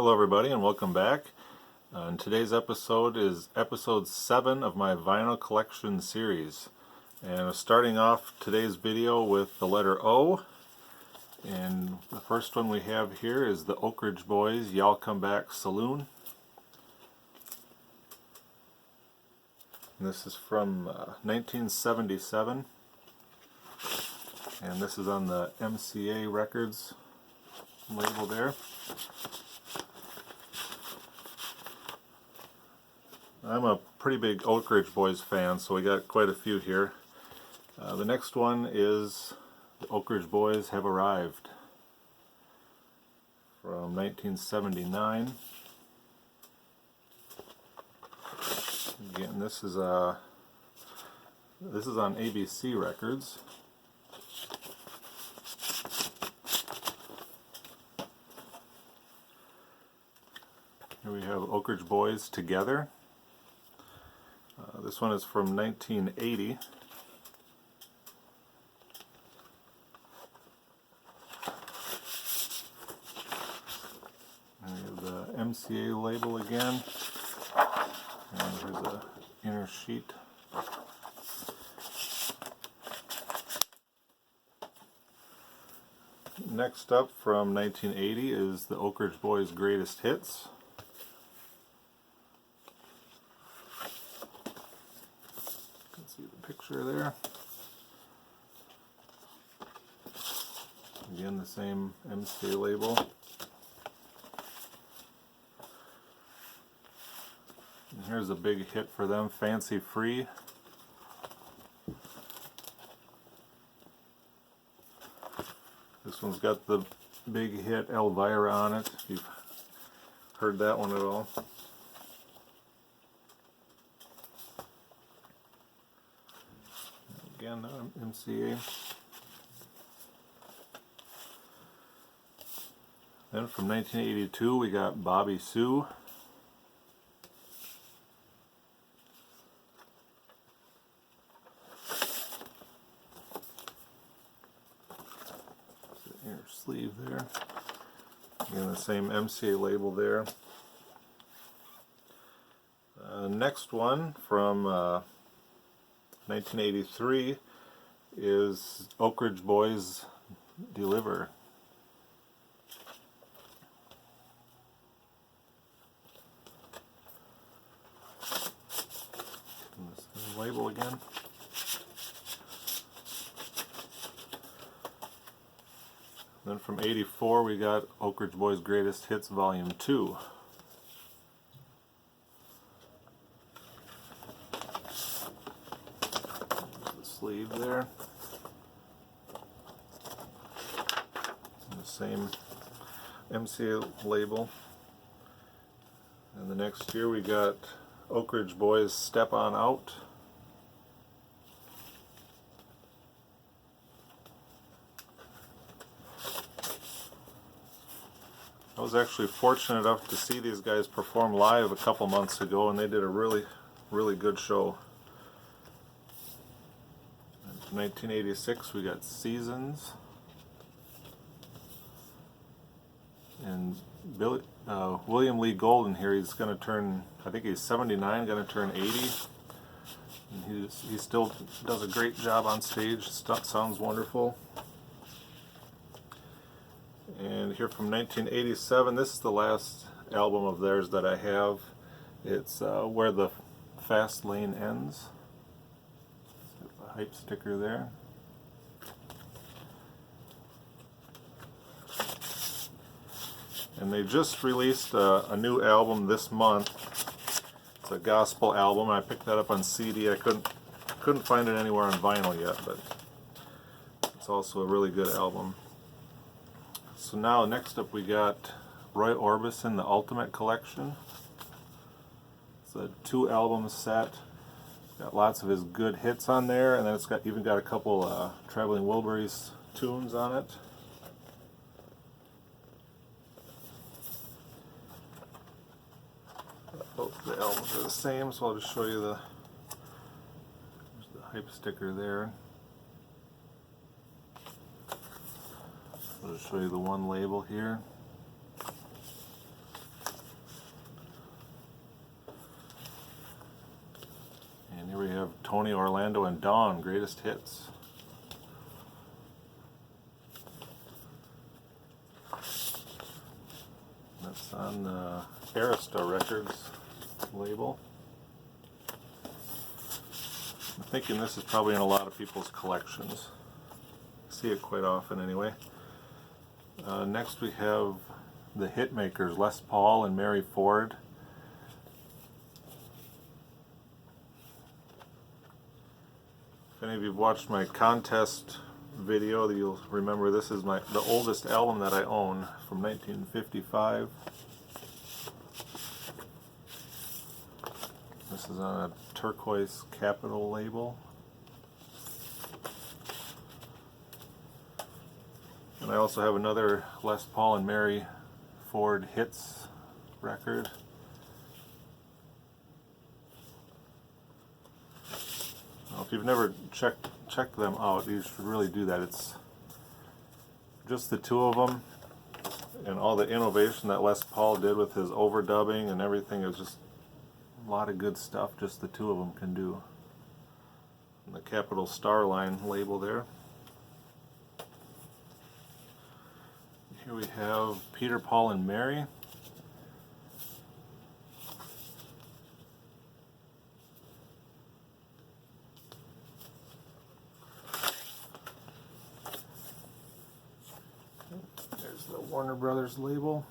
Hello everybody and welcome back. And today's episode is episode 7 of my vinyl collection series. And I'm starting off today's video with the letter O. And the first one we have here is the Oak Ridge Boys Y'all Come Back Saloon. And this is from 1977. And this is on the MCA Records label there. I'm a pretty big Oak Ridge Boys fan, so we got quite a few here. The next one is The Oak Ridge Boys Have Arrived from 1979. Again, this is on ABC Records. Here we have Oak Ridge Boys Together. This one is from 1980. And we have the MCA label again. And here's an inner sheet. Next up from 1980 is the Oak Ridge Boys Greatest Hits. See the picture there. Again, the same MCA label. And here's a big hit for them, Fancy Free. This one's got the big hit Elvira on it, if you've heard that one at all. Again, MCA. Then from 1982 we got Bobby Sue. The inner sleeve there. Again, the same MCA label there. Next one from 1983 is Oak Ridge Boys Deliver. And this label again. Then from 84 we got Oak Ridge Boys Greatest Hits Volume 2. Sleeve there. And the same MCA label. And the next year we got Oak Ridge Boys Step On Out. I was actually fortunate enough to see these guys perform live a couple months ago, and they did a really good show. 1986 we got Seasons, and William Lee Golden here, he's going to turn, I think he's 79, going to turn 80, and he still does a great job on stage. Sounds wonderful. And here from 1987, this is the last album of theirs that I have. It's Where the Fast Lane Ends. Hype sticker there. And they just released a new album this month. It's a gospel album. I picked that up on CD. I couldn't find it anywhere on vinyl yet, but it's also a really good album. So now next up we got Roy Orbison, The Ultimate Collection. It's a 2-album set. Got lots of his good hits on there, and then it's even got a couple Traveling Wilburys tunes on it. Both the albums are the same, so I'll just show you the hype sticker there. I'll just show you the one label here. Tony Orlando and Dawn, greatest hits. That's on the Arista Records label. I'm thinking this is probably in a lot of people's collections. See it quite often anyway. Next we have the Hitmakers, Les Paul and Mary Ford. If any of you have watched my contest video, you'll remember this is the oldest album that I own, from 1955. This is on a turquoise Capitol label. And I also have another Les Paul and Mary Ford Hits record. Well, if you've never checked them out, you should really do that. It's just the two of them, and all the innovation that Les Paul did with his overdubbing and everything is just a lot of good stuff just the two of them can do. And the Capitol Starline label there. Here we have Peter, Paul, and Mary. There's the Warner Brothers label.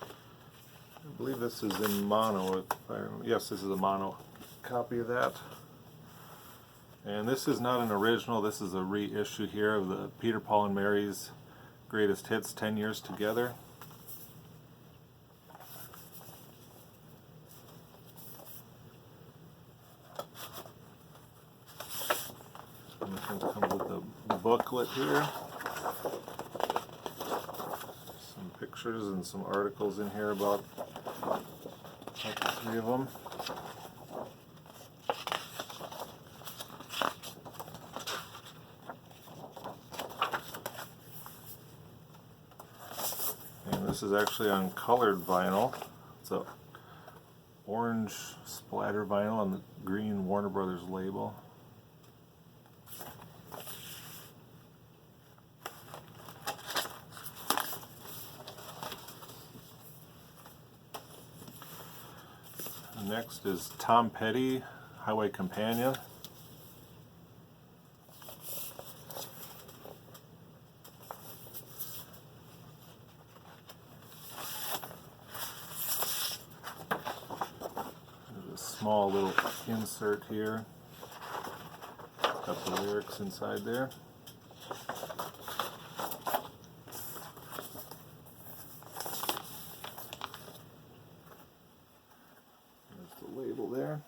I believe this is in mono. Yes, this is a mono copy of that. And this is not an original, this is a reissue here of the Peter, Paul, and Mary's Greatest Hits 10 Years Together. And it comes with the booklet here. Some pictures and some articles in here about the three of them. This is actually on colored vinyl. It's a orange splatter vinyl on the green Warner Brothers label. Next is Tom Petty, Highway Companion. Small little insert here. Got the lyrics inside there. There's the label there.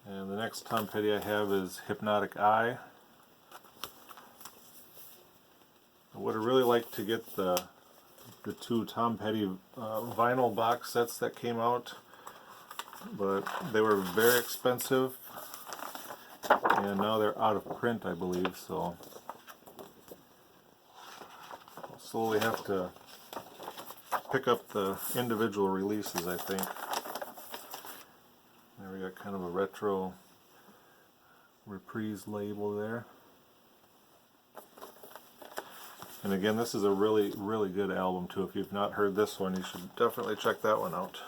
And the next Tom Petty I have is Hypnotic Eye. I would have really liked to get the two Tom Petty vinyl box sets that came out, but they were very expensive, and now they're out of print, I believe, so I'll slowly have to pick up the individual releases, I think. There we got kind of a retro reprise label there. And again, this is a really, really good album too. If you've not heard this one, you should definitely check that one out.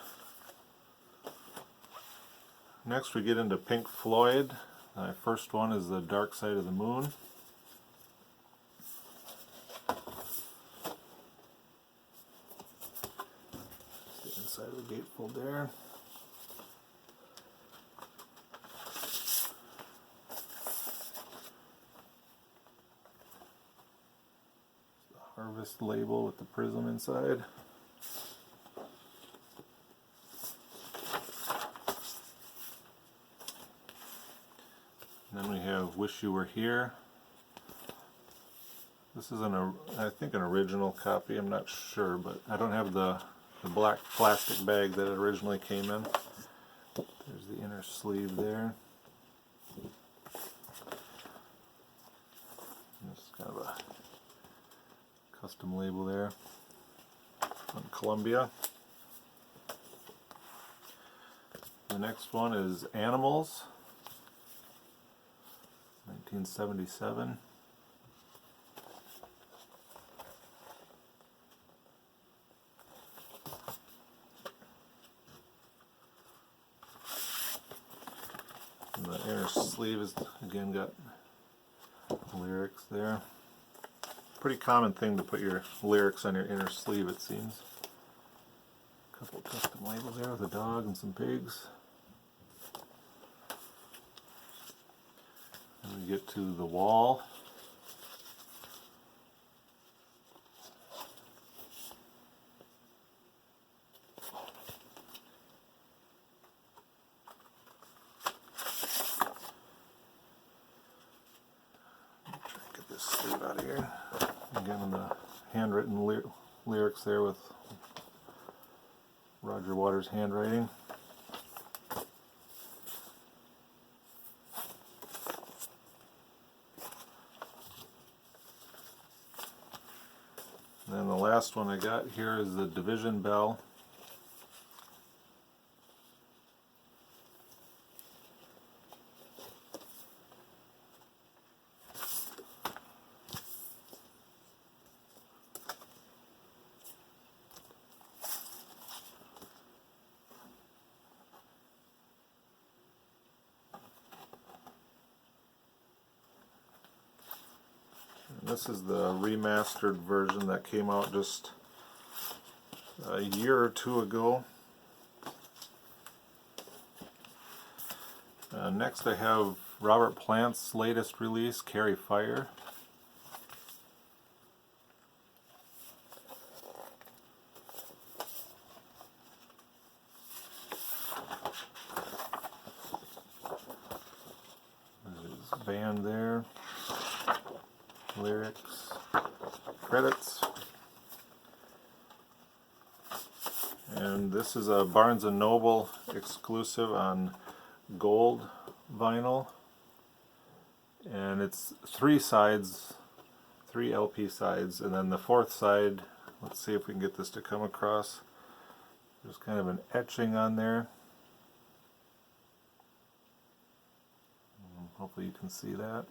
Next we get into Pink Floyd. My first one is The Dark Side of the Moon. That's the inside of the gatefold there. Harvest label with the prism inside. And then we have Wish You Were Here. This is I think an original copy, I'm not sure, but I don't have the black plastic bag that it originally came in. There's the inner sleeve there. This is kind of a custom label there. Columbia. The next one is Animals, 1977. And the inner sleeve is again got lyrics there. Pretty common thing to put your lyrics on your inner sleeve, it seems. A couple of custom labels there with a dog and some pigs. And we get to The Wall. Get this sleeve out of here. Again, the handwritten lyrics there with Roger Waters' handwriting. And then the last one I got here is the Division Bell. This is the remastered version that came out just a year or two ago. Next I have Robert Plant's latest release, Carry Fire. There's his band there. Lyrics, credits, and this is a Barnes & Noble exclusive on gold vinyl, and it's 3 sides, 3 LP sides, and then the 4th side, let's see if we can get this to come across. There's kind of an etching on there. Hopefully you can see that.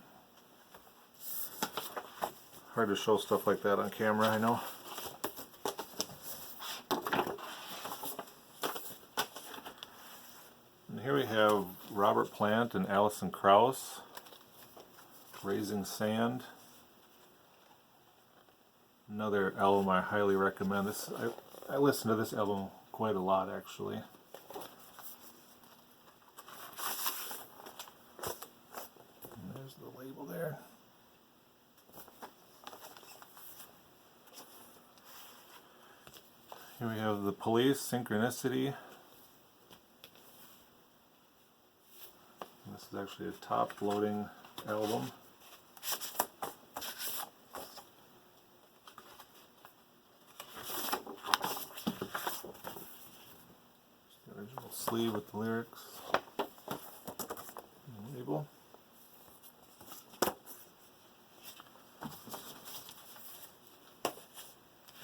Hard to show stuff like that on camera, I know. And here we have Robert Plant and Alison Krauss, Raising Sand. Another album I highly recommend. I listen to this album quite a lot, actually. And there's the label there. Here we have The Police, Synchronicity. This is actually a top-loading album. The original sleeve with the lyrics and label.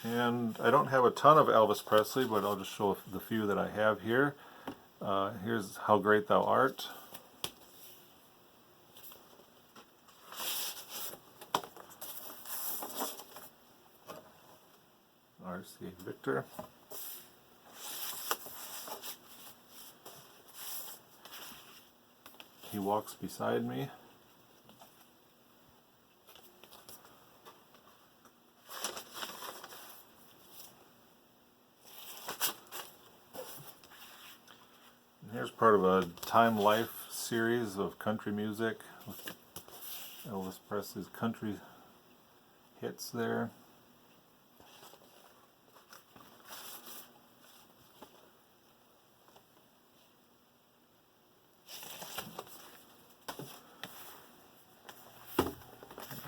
And I don't have a ton of Elvis Presley, but I'll just show the few that I have here. Here's How Great Thou Art. R.C. Victor. He Walks Beside Me. Here's part of a Time Life series of country music with Elvis Presley's country hits there.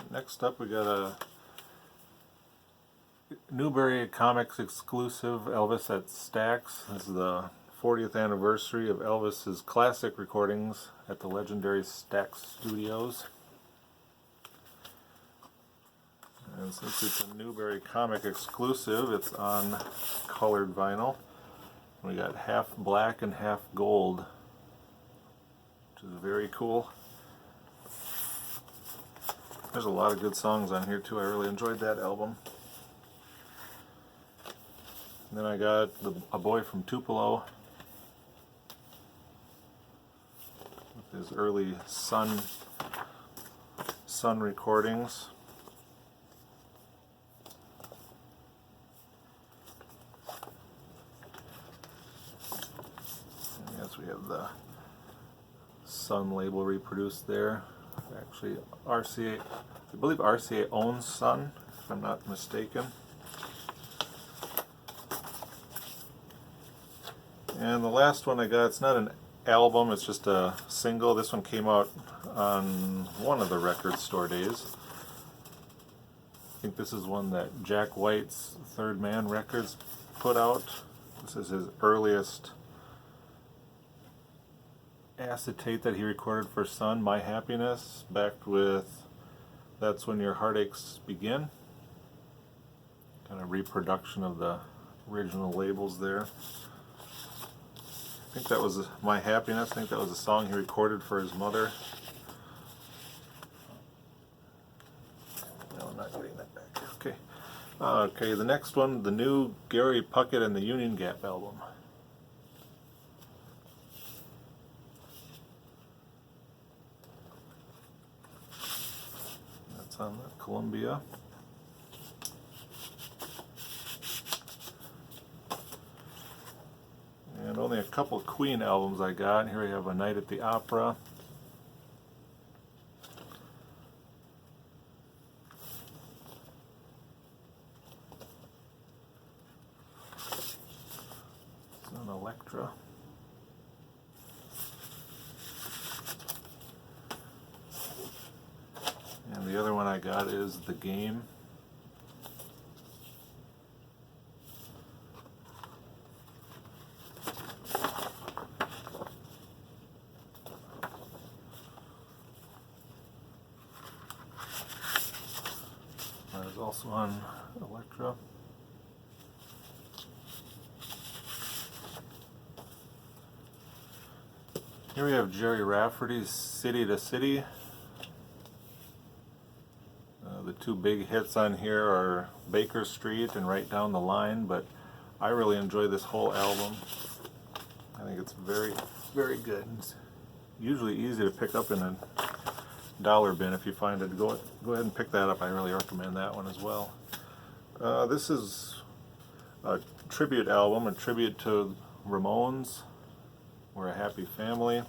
Next up we got a Newbury Comics exclusive Elvis at Stax. This is the 40th anniversary of Elvis's classic recordings at the legendary Stax Studios. And And since it's a Newberry Comic exclusive, it's on colored vinyl. We got half black and half gold, which is very cool. There's a lot of good songs on here too. I really enjoyed that album. And then I got A Boy from Tupelo with his early Sun recordings. And yes, we have the Sun label reproduced there. Actually, RCA, I believe RCA owns Sun, if I'm not mistaken. And the last one I got, it's not an album, it's just a single. This one came out on one of the record store days. I think this is one that Jack White's Third Man Records put out. This is his earliest acetate that he recorded for Sun, My Happiness, backed with That's When Your Heartaches Begin. Kind of reproduction of the original labels there. I think that was My Happiness. I think that was a song he recorded for his mother. No, I'm not getting that back. Okay. Okay, the next one, the new Gary Puckett and the Union Gap album. That's on the Columbia. And only a couple of Queen albums I got. Here we have A Night at the Opera. It's an Electra. And the other one I got is The Game. That is also on Electra. Here we have Jerry Rafferty's City to City. The two big hits on here are Baker Street and Right Down the Line, but I really enjoy this whole album. I think it's very, very good. It's usually easy to pick up in a dollar bin if you find it. Go ahead and pick that up. I really recommend that one as well. This is a tribute album, a tribute to Ramones. We're a Happy Family.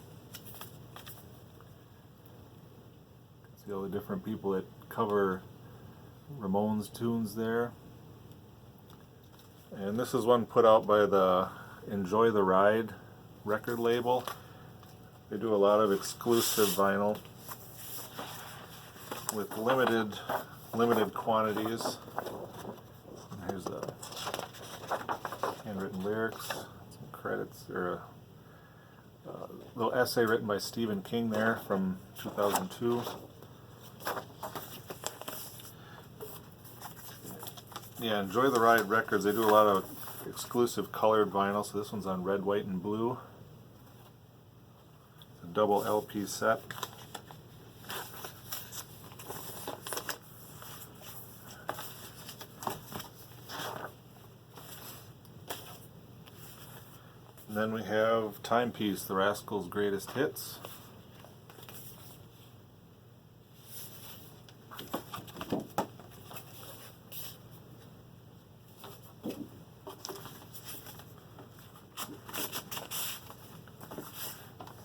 See all the different people that cover Ramones tunes there. And this is one put out by the Enjoy the Ride record label. They do a lot of exclusive vinyl with limited quantities. And here's the handwritten lyrics, some credits, or a little essay written by Stephen King there from 2002. Yeah, Enjoy the Ride Records, they do a lot of exclusive colored vinyl, so this one's on red, white, and blue. It's a double LP set. And then we have Timepiece, The Rascals' Greatest Hits.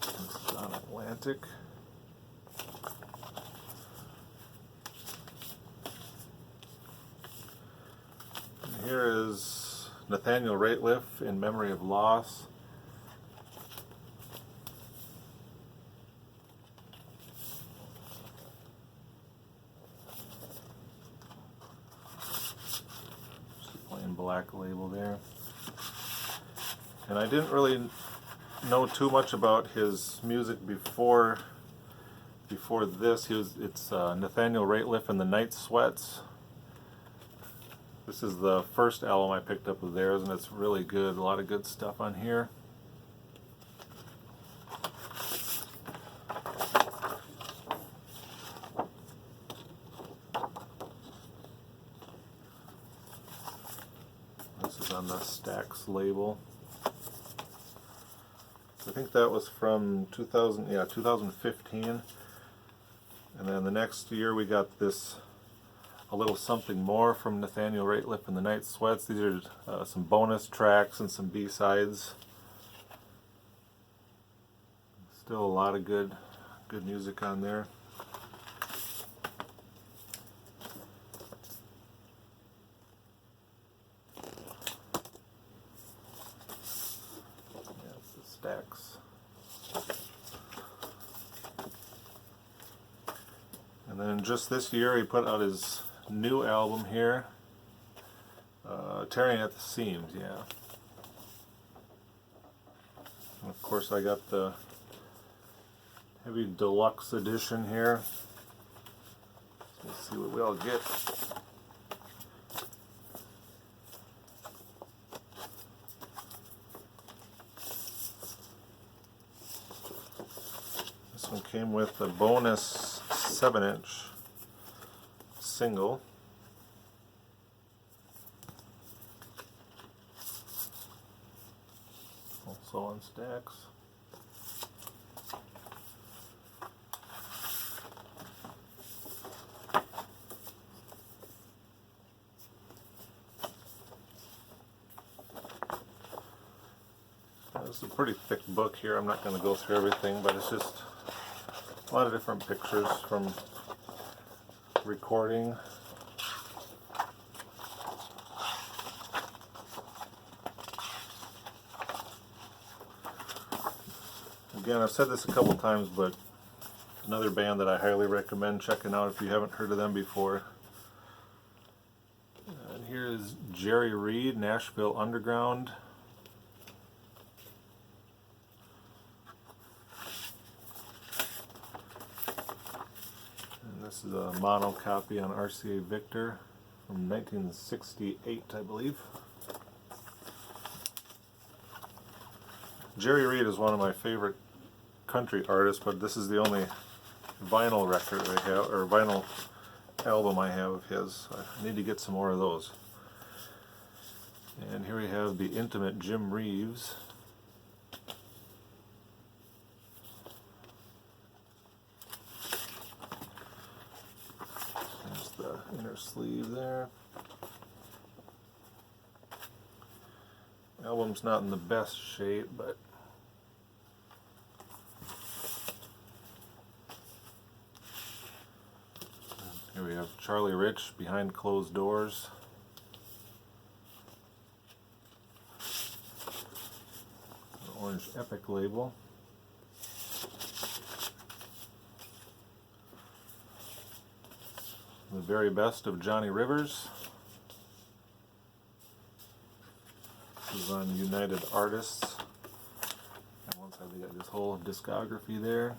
This is on Atlantic. And here is Nathaniel Rateliff, In Memory of Loss. Black label there. And I didn't really know too much about his music before this. It's Nathaniel Rateliff and the Night Sweats. This is the first album I picked up of theirs, and it's really good. A lot of good stuff on here. This is on the Stax label. I think that was from 2015. And then the next year we got this A Little Something More from Nathaniel Rateliff and the Night Sweats. These are some bonus tracks and some B-sides. Still a lot of good music on there. Yeah, it's the Stax. And then just this year he put out his new album here, Tearing at the Seams, yeah. And of course I got the heavy deluxe edition here. So let's see what we all get. This one came with a bonus 7-inch single. Also on Stax. This is a pretty thick book here. I'm not going to go through everything, but it's just a lot of different pictures from recording. Again, I've said this a couple times, but another band that I highly recommend checking out if you haven't heard of them before. And here is Jerry Reed, Nashville Underground. And this is a mono copy on RCA Victor from 1968, I believe. Jerry Reed is one of my favorite country artists, but this is the only vinyl record I have, or vinyl album I have of his. I need to get some more of those. And here we have the Intimate Jim Reeves. There's the inner sleeve there. Album's not in the best shape, but here we have Charlie Rich, Behind Closed Doors. The Orange Epic label. The Very Best of Johnny Rivers. This is on United Artists. And once I got this whole discography there.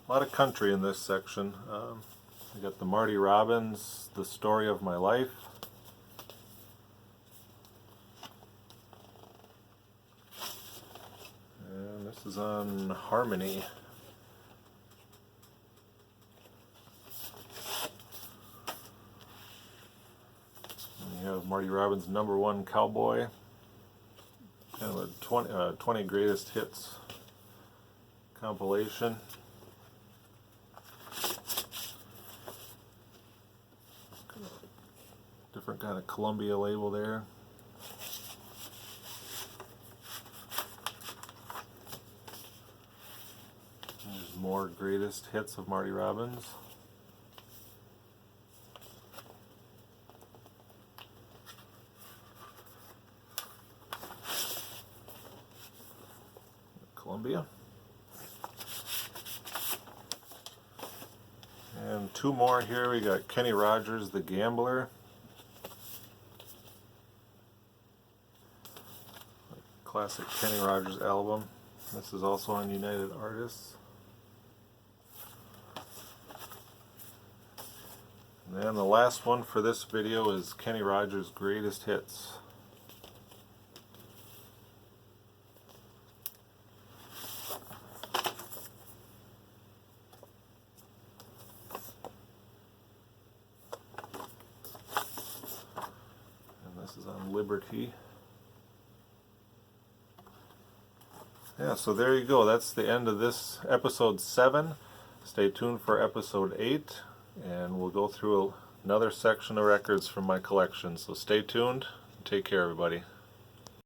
A lot of country in this section. I got the Marty Robbins, The Story of My Life. And this is on Harmony. And you have Marty Robbins' #1 Cowboy. Kind of a 20 greatest hits compilation. Different kind of Columbia label there. There's more greatest hits of Marty Robbins. Columbia. And two more here. We got Kenny Rogers, The Gambler. classic Kenny Rogers album. This is also on United Artists. And then the last one for this video is Kenny Rogers' Greatest Hits. And this is on Liberty. Yeah, so there you go. That's the end of this episode 7. Stay tuned for episode 8, and we'll go through another section of records from my collection. So stay tuned. Take care, everybody.